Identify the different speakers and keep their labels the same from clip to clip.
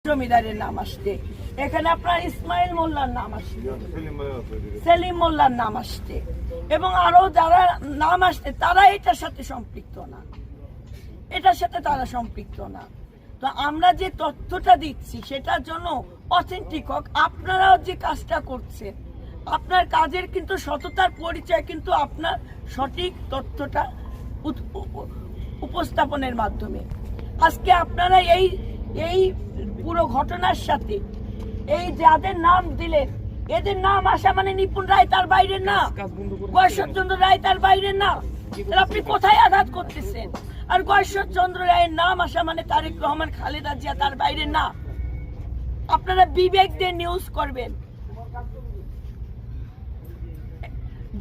Speaker 1: জমিদারের নাম আসছে, এখানে আপনার ইসমাইল মোল্লার নাম আসছে, সেলিম মোল্লার নাম আসছে এবং আরো যারা নাম আসছে তারা এটার সাথে সম্পৃক্ত না, এটার সাথে তারা সম্পৃক্ত না। তো আমরা যে তথ্যটা দিচ্ছি সেটার জন্য অথেন্টিক হোক। আপনারাও যে কাজটা করছেন, আপনার কাজের কিন্তু সততার পরিচয় কিন্তু আপনার সঠিক তথ্যটা উপস্থাপনের মাধ্যমে। আজকে আপনারা এই পুরো ঘটনার সাথে এই যাদের নাম দিলেন, এদের নাম আসা মানে নিপুণ রায় তার বাইরে না, গয়েশ্বরচন্দ্র রায় তার বাইরে না। আপনি কোথায় আঘাত করতেছেন? আর গয়েশ্বরচন্দ্র রায়ের নাম আসা মানে তারেক রহমান, খালেদা জিয়া তার বাইরে না। আপনারা বিবেক দিয়ে নিউজ করবেন।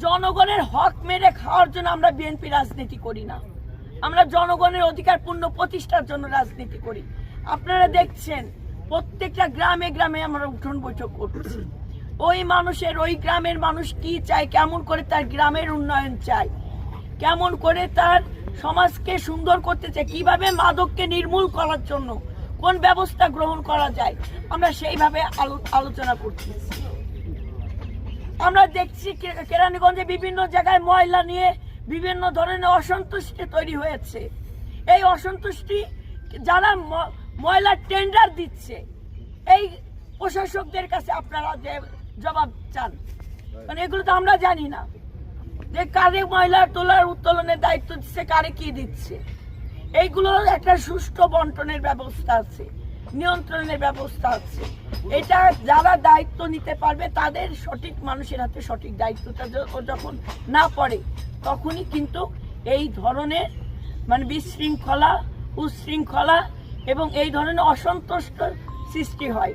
Speaker 1: জনগণের হক মেরে খাওয়ার জন্য আমরা বিএনপি রাজনীতি করি না, আমরা জনগণের অধিকার পূর্ণ প্রতিষ্ঠার জন্য রাজনীতি করি। আপনারা দেখছেন প্রত্যেকটা গ্রামে গ্রামে আমরা উঠোন বৈঠক করছি। ওই মানুষের, ওই গ্রামের মানুষ কি চায়, কেমন করে তার গ্রামের উন্নয়ন চায়, কেমন করে তার সমাজকে সুন্দর করতে চায়, কিভাবে মাদককে নির্মূল করার জন্য কোন ব্যবস্থা গ্রহণ করা যায়, আমরা সেইভাবে আলোচনা করছি। আমরা দেখছি কেরানীগঞ্জে বিভিন্ন জায়গায় ময়লা নিয়ে বিভিন্ন ধরনের অসন্তুষ্টি তৈরি হয়েছে। এই অসন্তুষ্টি যারা ময়লার টেন্ডার দিচ্ছে, এই প্রশাসকদের কাছে আপনারা যে জবাব চান, মানে এগুলো তো আমরা জানি না যে কারে ময়লা তোলার উত্তোলনের দায়িত্ব দিচ্ছে, কারে কি দিচ্ছে। এইগুলোর একটা সুষ্ঠু বন্টনের ব্যবস্থা আছে, নিয়ন্ত্রণের ব্যবস্থা আছে। এটা যারা দায়িত্ব নিতে পারবে তাদের সঠিক মানুষের হাতে সঠিক দায়িত্বটা যখন না পড়ে, তখনই কিন্তু এই ধরনের মানে বিশৃঙ্খলা, উচ্ছৃঙ্খলা এবং এই ধরনের অসন্তুষ্ট সৃষ্টি হয়।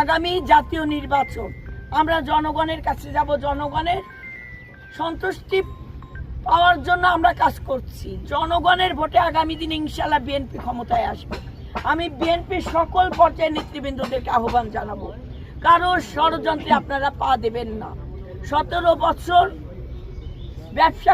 Speaker 1: আগামী জাতীয় নির্বাচন আমরা জনগণের কাছে যাব, জনগণের সন্তুষ্টি পাওয়ার জন্য আমরা কাজ করছি। জনগণের ভোটে আগামী দিনে ইনশাআল্লাহ বিএনপি ক্ষমতায় আসবে। আমি বিএনপির সকল পর্যায়ের নেতৃবৃন্দদেরকে আহ্বান জানাবো, কারোর ষড়যন্ত্রে আপনারা পা দেবেন না। 17 বছর ব্যবসা